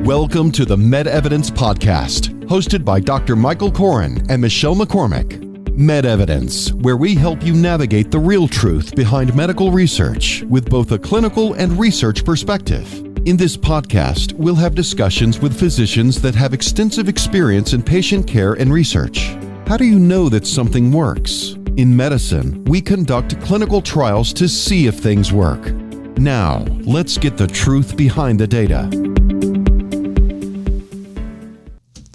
Welcome to the MedEvidence podcast, hosted by Dr. Michael Koren and Michelle McCormick. MedEvidence, where we help you navigate the real truth behind medical research with both a clinical and research perspective. In this podcast, we'll have discussions with physicians that have extensive experience in patient care and research. How do you know that something works? In medicine, we conduct clinical trials to see if things work. Now, let's get the truth behind the data.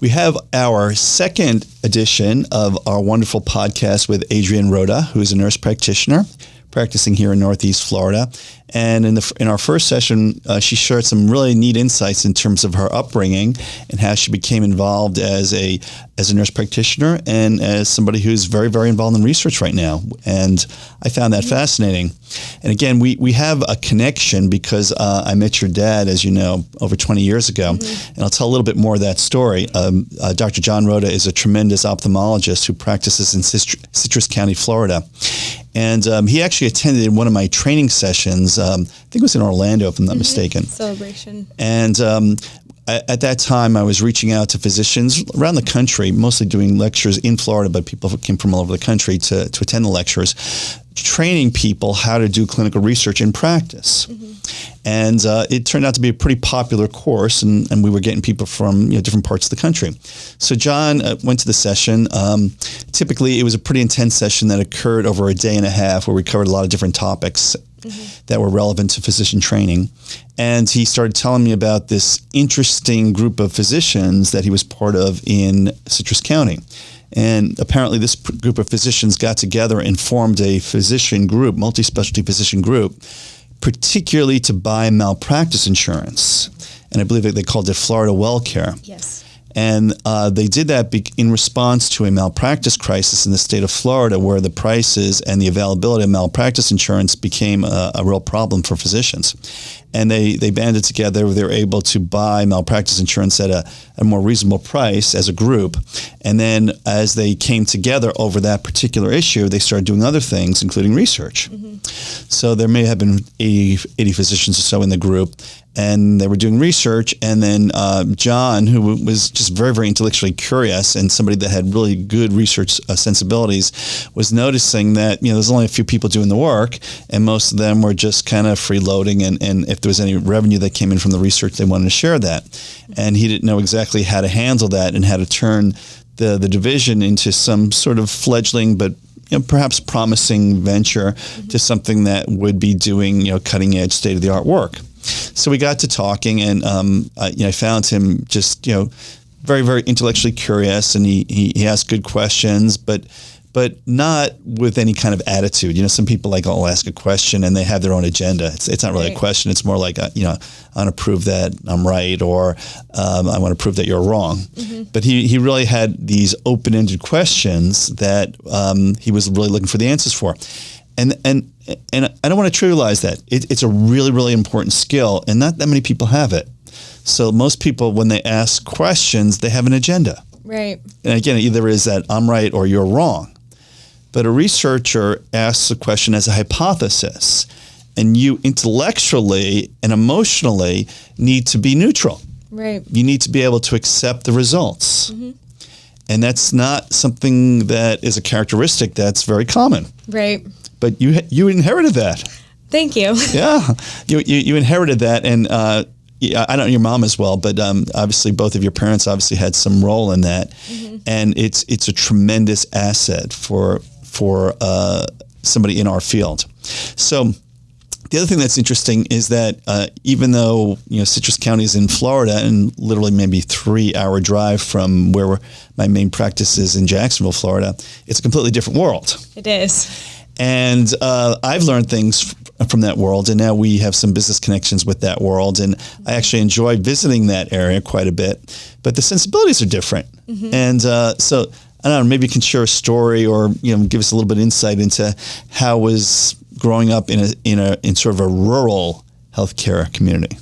We have our second edition of our wonderful podcast with Adrian Rowda, who is a nurse practitioner practicing here in Northeast Florida. And in our first session, she shared some really neat insights in terms of her upbringing and how she became involved as a nurse practitioner and as somebody who's very, very involved in research right now. And I found that fascinating. And again, we have a connection because I met your dad, as you know, over 20 years ago. And I'll tell a little bit more of that story. Dr. John Rowda is a tremendous ophthalmologist who practices in Citrus County, Florida. And he actually attended one of my training sessions. I think it was in Orlando, if I'm not mistaken. Celebration. And at that time, I was reaching out to physicians around the country, mostly doing lectures in Florida, but people who came from all over the country to attend the lectures, training people how to do clinical research in practice. And it turned out to be a pretty popular course, and we were getting people from different parts of the country. So John went to the session. Typically, it was a pretty intense session that occurred over a day and a half where we covered a lot of different topics that were relevant to physician training. And he started telling me about this interesting group of physicians that he was part of in Citrus County. And apparently this group of physicians got together and formed a physician group, multi-specialty physician group, particularly to buy malpractice insurance. And I believe that they called it Florida WellCare. Yes. And they did that in response to a malpractice crisis in the state of Florida, where the prices and the availability of malpractice insurance became a real problem for physicians. And they banded together. They were able to buy malpractice insurance at a more reasonable price as a group. And then as they came together over that particular issue, they started doing other things, including research. So there may have been 80 physicians or so in the group. And they were doing research, and then John, who was just very, very intellectually curious and somebody that had really good research sensibilities, was noticing that there's only a few people doing the work, and most of them were just kind of freeloading, and if there was any revenue that came in from the research, they wanted to share that. And he didn't know exactly how to handle that and how to turn the division into some sort of fledgling but perhaps promising venture to something that would be doing cutting-edge, state-of-the-art work. So we got to talking, and I found him just very, very intellectually curious, and he asked good questions, but not with any kind of attitude. Some people I'll ask a question and they have their own agenda. It's not really a question. It's more like I want to prove that I'm right, or I want to prove that you're wrong. But he really had these open-ended questions that he was really looking for the answers for. And I don't want to trivialize that. It's a really, really important skill, and not that many people have it. So most people, when they ask questions, they have an agenda. Right. And again, either is that I'm right or you're wrong. But a researcher asks a question as a hypothesis, and you intellectually and emotionally need to be neutral. Right. You need to be able to accept the results. And that's not something that is a characteristic that's very common. Right. But you inherited that. Thank you. Yeah, you inherited that, and I don't know your mom as well, but obviously both of your parents obviously had some role in that, and it's a tremendous asset for somebody in our field. So the other thing that's interesting is that even though Citrus County is in Florida and literally maybe 3-hour drive from where my main practice is in Jacksonville, Florida, it's a completely different world. It is. And I've learned things from that world, and now we have some business connections with that world, and I actually enjoy visiting that area quite a bit. But the sensibilities are different, and so I don't know. Maybe you can share a story, or give us a little bit of insight into how was growing up in sort of a rural healthcare community.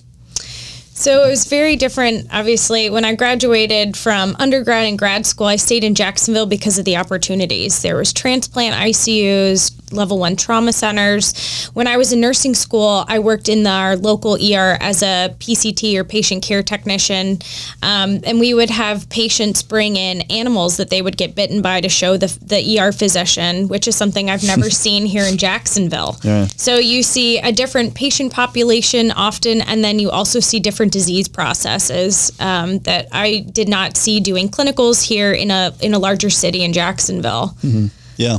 So it was very different. Obviously, when I graduated from undergrad and grad school, I stayed in Jacksonville because of the opportunities. There was transplant ICUs, level 1 trauma centers. When I was in nursing school, I worked in our local ER as a PCT or patient care technician. And we would have patients bring in animals that they would get bitten by to show the ER physician, which is something I've never seen here in Jacksonville. Yeah. So you see a different patient population often, and then you also see different disease processes that I did not see doing clinicals here in a larger city in Jacksonville. Mm-hmm. Yeah.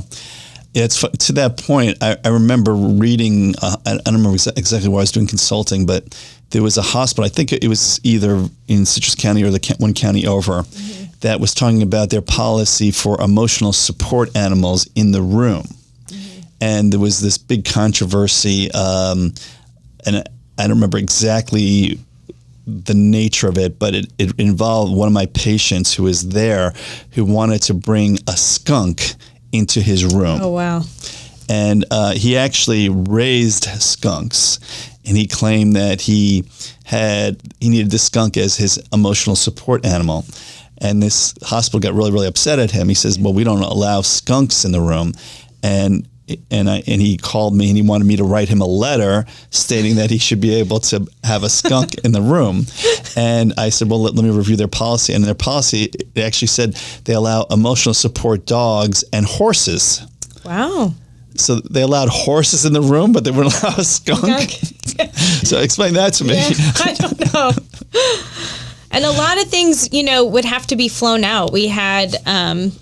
Yeah, it's to that point. I remember reading. I don't remember exactly where I was doing consulting, but there was a hospital. I think it was either in Citrus County or the one county over, that was talking about their policy for emotional support animals in the room, and there was this big controversy. And I don't remember exactly the nature of it, but it involved one of my patients who was there, who wanted to bring a skunk into his room. Oh, wow. And he actually raised skunks, and he claimed that he needed the skunk as his emotional support animal. And this hospital got really, really upset at him. He says, well, we don't allow skunks in the room. And he called me and he wanted me to write him a letter stating that he should be able to have a skunk in the room. And I said, well, let me review their policy. And their policy, it actually said they allow emotional support dogs and horses. Wow. So they allowed horses in the room, but they wouldn't allow a skunk. So explain that to me. Yeah, I don't know. And a lot of things, would have to be flown out. We had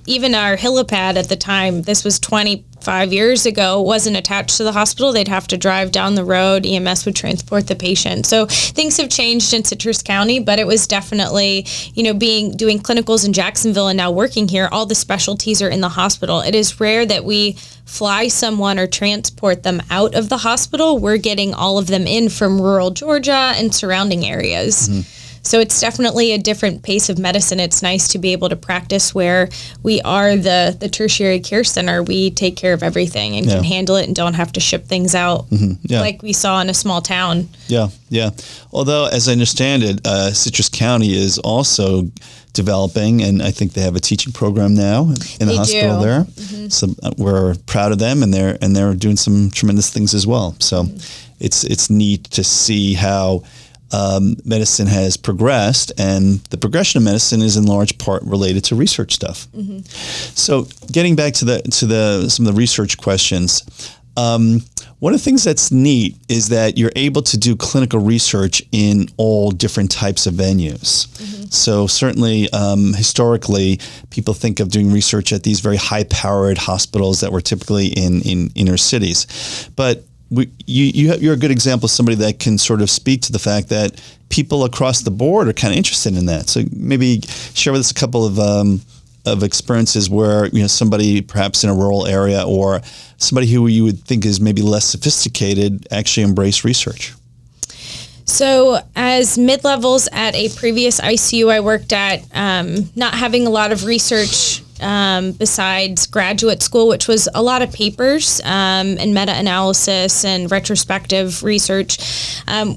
even our helipad at the time, this was 25 years ago, wasn't attached to the hospital. They'd have to drive down the road. EMS would transport the patient. So things have changed in Citrus County, but it was definitely, doing clinicals in Jacksonville and now working here, all the specialties are in the hospital. It is rare that we fly someone or transport them out of the hospital. We're getting all of them in from rural Georgia and surrounding areas. Mm-hmm. So it's definitely a different pace of medicine. It's nice to be able to practice where we are the tertiary care center. We take care of everything and can handle it and don't have to ship things out like we saw in a small town. Yeah, yeah. Although, as I understand it, Citrus County is also developing, and I think they have a teaching program now in the hospital there. Mm-hmm. So we're proud of them, and they're doing some tremendous things as well. So it's neat to see how medicine has progressed, and the progression of medicine is in large part related to research stuff. Mm-hmm. So, getting back to some of the research questions, one of the things that's neat is that you're able to do clinical research in all different types of venues. Mm-hmm. So, certainly, historically, people think of doing research at these very high-powered hospitals that were typically in inner cities, but you're a good example of somebody that can sort of speak to the fact that people across the board are kind of interested in that. So maybe share with us a couple of experiences where somebody perhaps in a rural area or somebody who you would think is maybe less sophisticated actually embrace research. So as mid-levels at a previous ICU I worked at, not having a lot of research besides graduate school, which was a lot of papers and meta-analysis and retrospective research,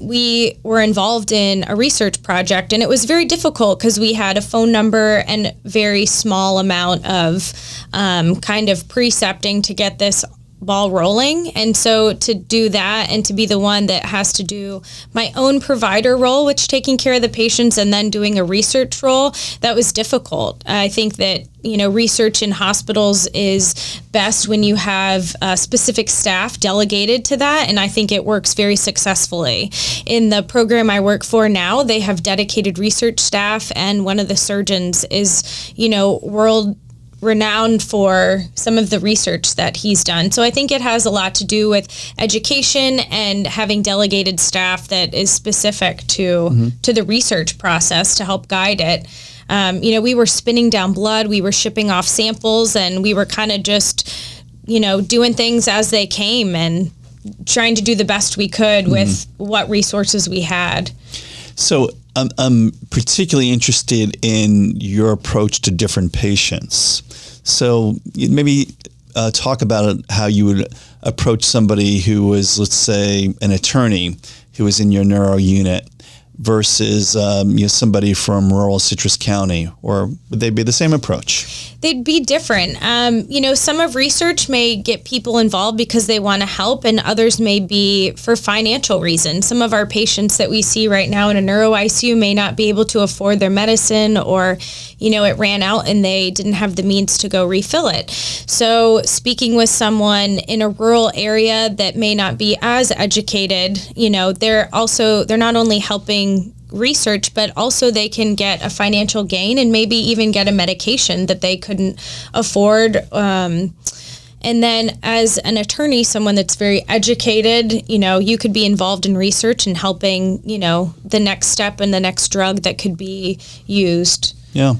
we were involved in a research project, and it was very difficult because we had a phone number and very small amount of kind of precepting to get this ball rolling. And so to do that and to be the one that has to do my own provider role, which taking care of the patients, and then doing a research role, that was difficult. I think that research in hospitals is best when you have specific staff delegated to that, and I think it works very successfully. In the program I work for now, they have dedicated research staff, and one of the surgeons is, world renowned for some of the research that he's done. So I think it has a lot to do with education and having delegated staff that is specific to the research process to help guide it. We were spinning down blood, we were shipping off samples, and we were kind of just, doing things as they came and trying to do the best we could with what resources we had. So I'm particularly interested in your approach to different patients. So maybe talk about how you would approach somebody who was, let's say, an attorney who was in your neuro unit, versus somebody from rural Citrus County, or would they be the same approach? They'd be different. Some of research may get people involved because they want to help, and others may be for financial reasons. Some of our patients that we see right now in a neuro ICU may not be able to afford their medicine, or it ran out and they didn't have the means to go refill it. So speaking with someone in a rural area that may not be as educated, they're not only helping research, but also they can get a financial gain and maybe even get a medication that they couldn't afford. And then as an attorney, someone that's very educated, you could be involved in research and helping, the next step and the next drug that could be used. Yeah.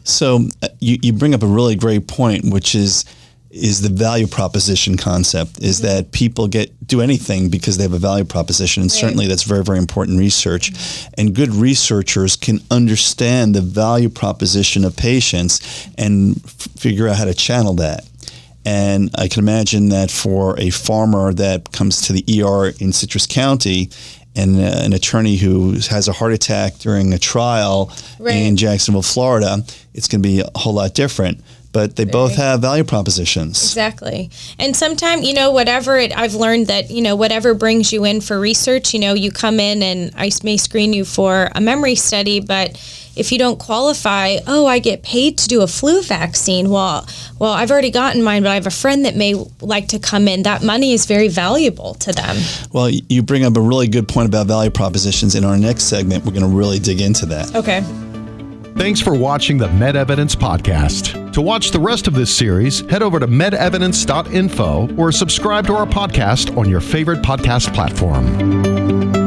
So you bring up a really great point, which is the value proposition concept, is that people do anything because they have a value proposition. And certainly that's very, very important research. And good researchers can understand the value proposition of patients and figure out how to channel that. And I can imagine that for a farmer that comes to the ER in Citrus County and an attorney who has a heart attack during a trial in Jacksonville, Florida, it's going to be a whole lot different. But they both have value propositions. Exactly. And sometimes, I've learned that, whatever brings you in for research, you come in and I may screen you for a memory study, but if you don't qualify, I get paid to do a flu vaccine. Well, I've already gotten mine, but I have a friend that may like to come in. That money is very valuable to them. Well, you bring up a really good point about value propositions. In our next segment, we're going to really dig into that. Okay. Thanks for watching the MedEvidence podcast. To watch the rest of this series, head over to medevidence.info or subscribe to our podcast on your favorite podcast platform.